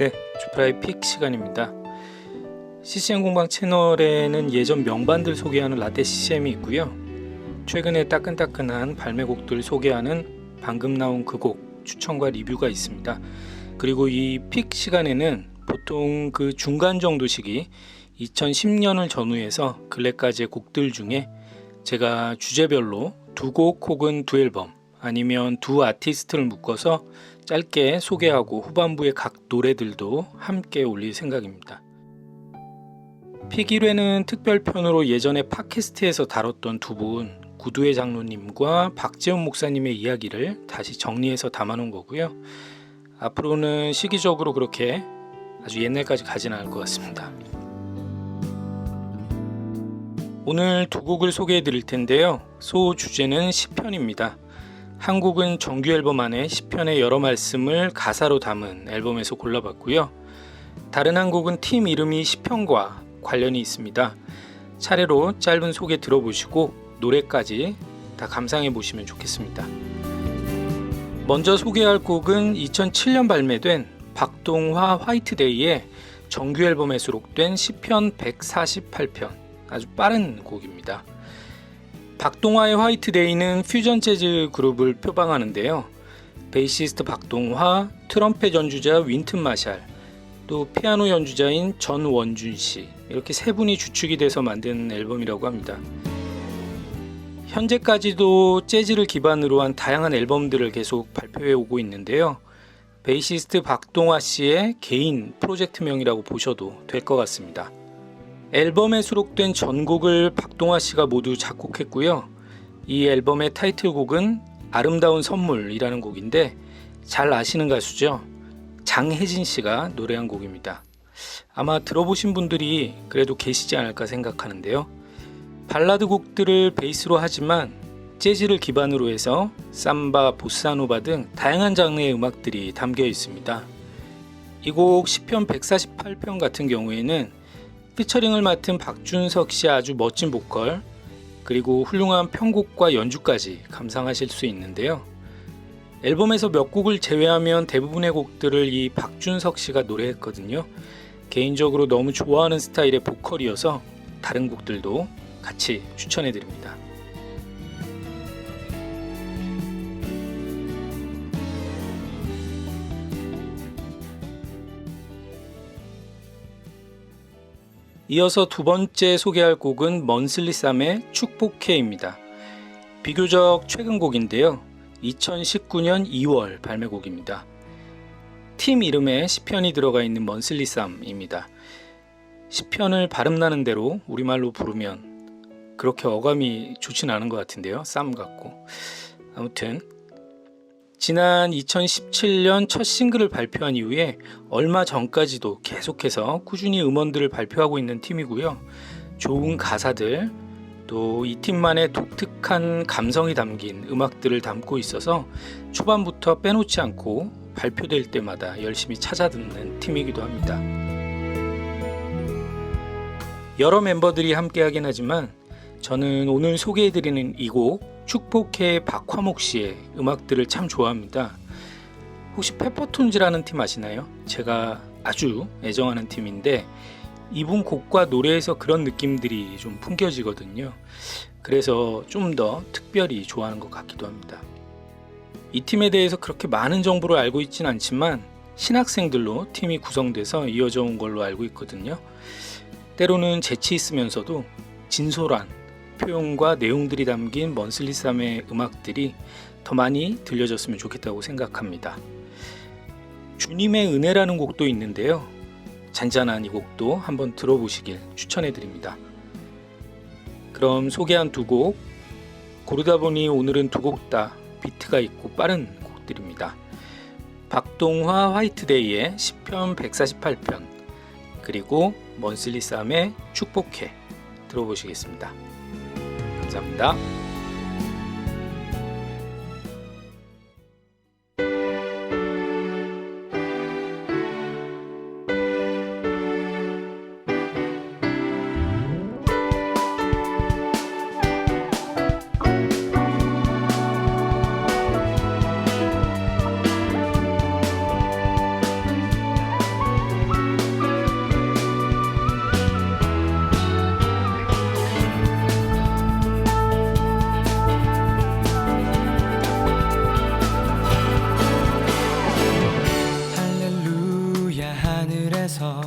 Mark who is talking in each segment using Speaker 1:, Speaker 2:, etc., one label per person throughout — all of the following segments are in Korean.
Speaker 1: 네, 주프라의 픽 시간입니다. CCM 공방 채널에는 예전 명반들 소개하는 라떼 CCM이 있고요. 최근에 따끈따끈한 발매곡들 소개하는 방금 나온 그 곡 추천과 리뷰가 있습니다. 그리고 이 픽 시간에는 보통 그 중간 정도 시기 2010년을 전후해서 근래까지의 곡들 중에 제가 주제별로 두 곡 혹은 두 앨범 아니면 두 아티스트를 묶어서 짧게 소개하고 후반부의 각 노래들도 함께 올릴 생각입니다. 픽 1회는 특별편으로 예전에 팟캐스트에서 다뤘던 두 분 구두의 장로님과 박재훈 목사님의 이야기를 다시 정리해서 담아놓은 거고요. 앞으로는 시기적으로 그렇게 아주 옛날까지 가지는 않을 것 같습니다. 오늘 두 곡을 소개해 드릴 텐데요. 소 주제는 시편입니다. 한 곡은 정규 앨범 안에 시편의 여러 말씀을 가사로 담은 앨범에서 골라봤고요. 다른 한 곡은 팀 이름이 시편과 관련이 있습니다. 차례로 짧은 소개 들어보시고 노래까지 다 감상해 보시면 좋겠습니다. 먼저 소개할 곡은 2007년 발매된 박동화 화이트데이의 정규 앨범에 수록된 시편 148편, 아주 빠른 곡입니다. 박동화의 화이트데이는 퓨전 재즈 그룹을 표방하는데요. 베이시스트 박동화, 트럼펫 연주자 윈튼 마샬, 또 피아노 연주자인 전원준 씨, 이렇게 세 분이 주축이 돼서 만든 앨범이라고 합니다. 현재까지도 재즈를 기반으로 한 다양한 앨범들을 계속 발표해 오고 있는데요. 베이시스트 박동화 씨의 개인 프로젝트명이라고 보셔도 될 것 같습니다. 앨범에 수록된 전곡을 박동화 씨가 모두 작곡했고요. 이 앨범의 타이틀곡은 아름다운 선물이라는 곡인데 잘 아시는 가수죠. 장혜진 씨가 노래한 곡입니다. 아마 들어보신 분들이 그래도 계시지 않을까 생각하는데요. 발라드 곡들을 베이스로 하지만 재즈를 기반으로 해서 삼바, 보사노바 등 다양한 장르의 음악들이 담겨 있습니다. 이 곡 시편 148편 같은 경우에는 피처링을 맡은 박준석 씨의 아주 멋진 보컬, 그리고 훌륭한 편곡과 연주까지 감상하실 수 있는데요. 앨범에서 몇 곡을 제외하면 대부분의 곡들을 이 박준석 씨가 노래했거든요. 개인적으로 너무 좋아하는 스타일의 보컬이어서 다른 곡들도 같이 추천해드립니다. 이어서 두 번째 소개할 곡은 먼슬리 쌈의 축복해입니다. 비교적 최근 곡인데요. 2019년 2월 발매곡입니다. 팀 이름에 시편이 들어가 있는 먼슬리 쌈입니다. 시편을 발음나는 대로 우리말로 부르면 그렇게 어감이 좋진 않은 것 같은데요. 쌈 같고. 아무튼 지난 2017년 첫 싱글을 발표한 이후에 얼마 전까지도 계속해서 꾸준히 음원들을 발표하고 있는 팀이고요. 좋은 가사들, 또 이 팀만의 독특한 감성이 담긴 음악들을 담고 있어서 초반부터 빼놓지 않고 발표될 때마다 열심히 찾아 듣는 팀이기도 합니다. 여러 멤버들이 함께 하긴 하지만 저는 오늘 소개해드리는 이 곡 축복해의 박화목 씨의 음악들을 참 좋아합니다. 혹시 페퍼톤즈라는 팀 아시나요? 제가 아주 애정하는 팀인데 이분 곡과 노래에서 그런 느낌들이 좀 풍겨지거든요. 그래서 좀 더 특별히 좋아하는 것 같기도 합니다. 이 팀에 대해서 그렇게 많은 정보를 알고 있진 않지만 신학생들로 팀이 구성돼서 이어져 온 걸로 알고 있거든요. 때로는 재치 있으면서도 진솔한 표현과 내용들이 담긴 먼슬리 쌈의 음악들이 더 많이 들려졌으면 좋겠다고 생각합니다. 주님의 은혜라는 곡도 있는데요. 잔잔한 이 곡도 한번 들어보시길 추천해드립니다. 그럼 소개한 두 곡, 고르다 보니 오늘은 두 곡 다 비트가 있고 빠른 곡들입니다. 박동화 화이트데이의 시편 148편, 그리고 먼슬리 쌈의 축복해 들어보시겠습니다. 감사합니다.
Speaker 2: 하늘에서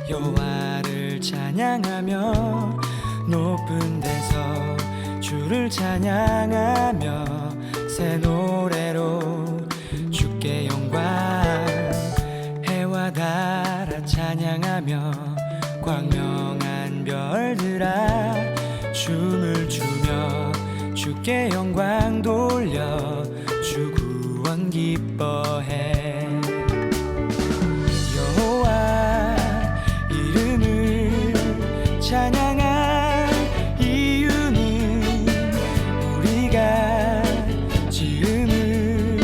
Speaker 2: 여호와를 찬양하며 높은 데서 주를 찬양하며 새 노래로 주께 영광 해와 달아 찬양하며 광명한 별들아 춤을 추며 주께 영광 돌려 주 구원 기뻐해 여호와 이름을 찬양할 이유는 우리가 지음을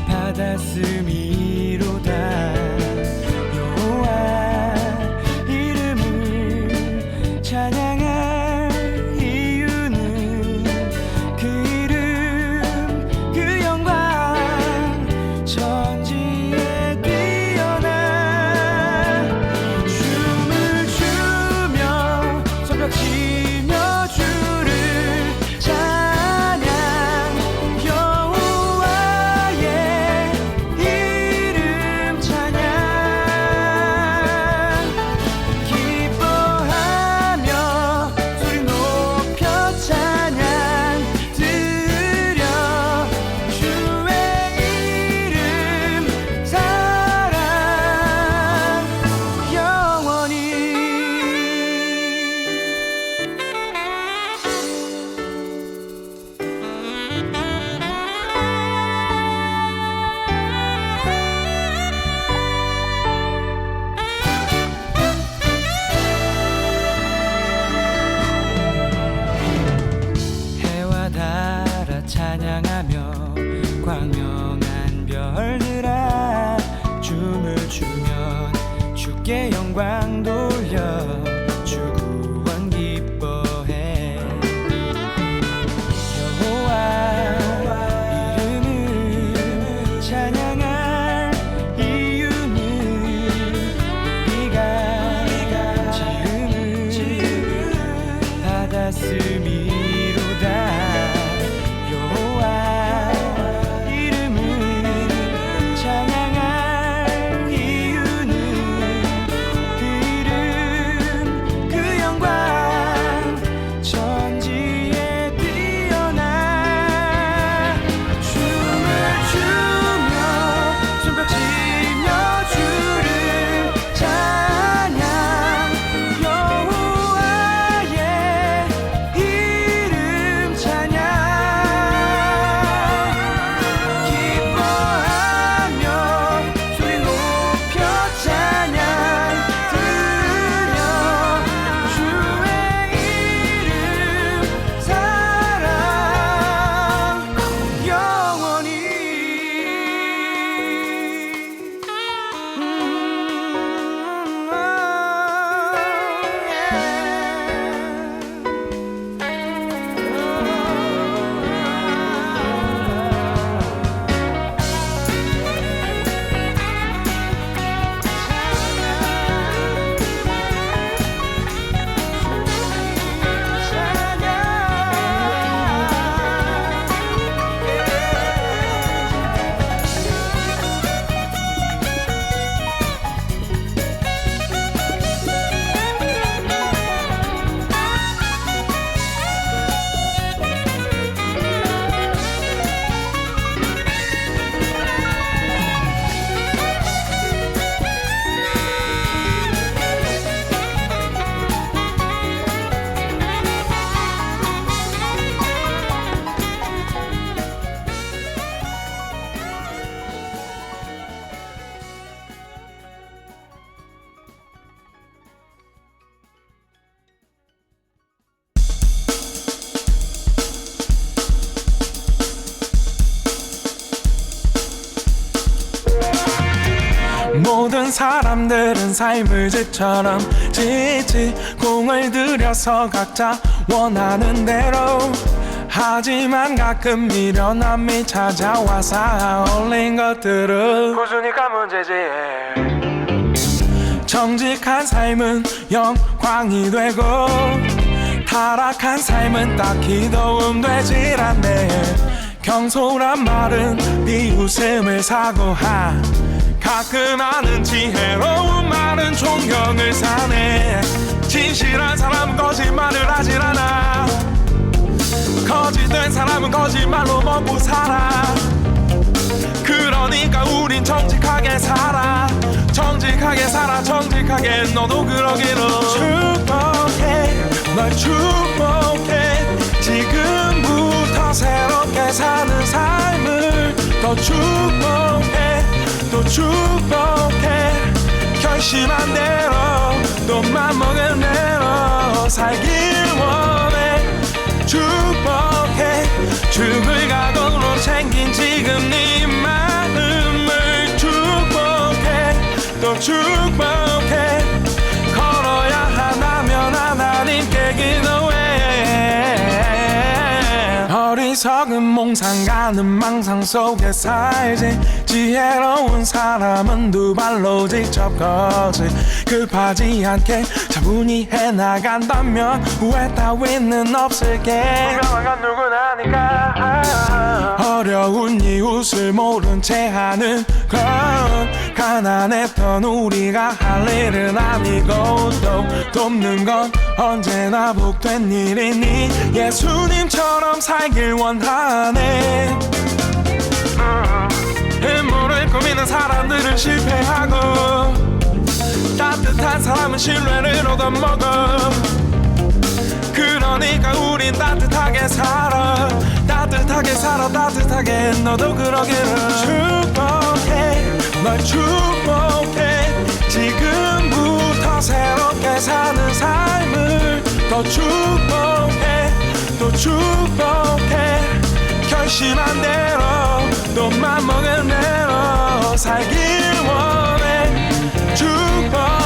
Speaker 2: 받았음이로다 여호와 이름을 찬양할 이유는 그 이름 그 영광 천지에 뛰어나 춤을 추며 손뼉치며 주를 찬양 여호와의 이름 찬양 기뻐하며 소리 높여 찬양 드려 주의 이름 사랑 영원히 해와 달아 찬양하며 광명한 별들아 춤을 추면 주께 영광 돌려 주 구원 기뻐해 여호와 이름을 찬양할 이유는 우리가 지음을 받았음이로다 여호와 이름을 찬양할 이유는 그 이름 그 영광 천지에 뛰어나 춤을 추며 손뼉치며 주를 찬양 여호와의 이름 찬양 기뻐하며 소리 높여 찬양 드려 주의 이름 사랑 영원히
Speaker 3: 모든 사람들은 삶을 집처럼 짓지 공을 들여서 각자 원하는 대로 하지만 가끔 미련함이 찾아와서 어울린 것들은
Speaker 2: 고수니까 문제지
Speaker 3: 정직한 삶은 영광이 되고 타락한 삶은 딱히 도움되질 않네 경솔한 말은 비웃음을 사고하 가끔하는 지혜로운 말은 존경을 사네. 진실한 사람은 거짓말을 하질 않아. 거짓된 사람은 거짓말로 먹고 살아. 그러니까 우린 정직하게 살아. 정직하게 살아. 정직하게 너도 그러기로. 축복해 널 축복해. 지금부터 새롭게 사는 삶을 더 축복해. 또 축복해. 결심한 대로 또 맘먹은 대로 살길 원해. 축복해. 죽을 각오로 챙긴 지금 네 마음을 축복해. 또 축복해. 걸어야 하나면 하나님께 기도해. 어리석은 몽상가는 망상 속에 살지. 지혜로운 사람은 두 발로 직접 걷지. 급하지 않게 차분히 해나간다면 후회 따위는 없을게. 분명한 건 누구나니까. 어려운 이웃을 모른 채 하는 건 가난했던 우리가 할 일은 아니고, 또 돕는 건 언제나 복된 일이니 예수님처럼 살길 원하네. 음모를 꾸미는 사람들은 실패하고, 따뜻한 사람은 신뢰를 얻어먹어. 그러니까 우린 따뜻하게 살아. 따뜻하게 살아. 따뜻하게 너도 그러기를. 축복해 널 축복해. 지금부터 새롭게 사는 삶을 더 축복해. 또 축복해. 결심한 대로 또 맘먹은 대로 살길 원해. 축복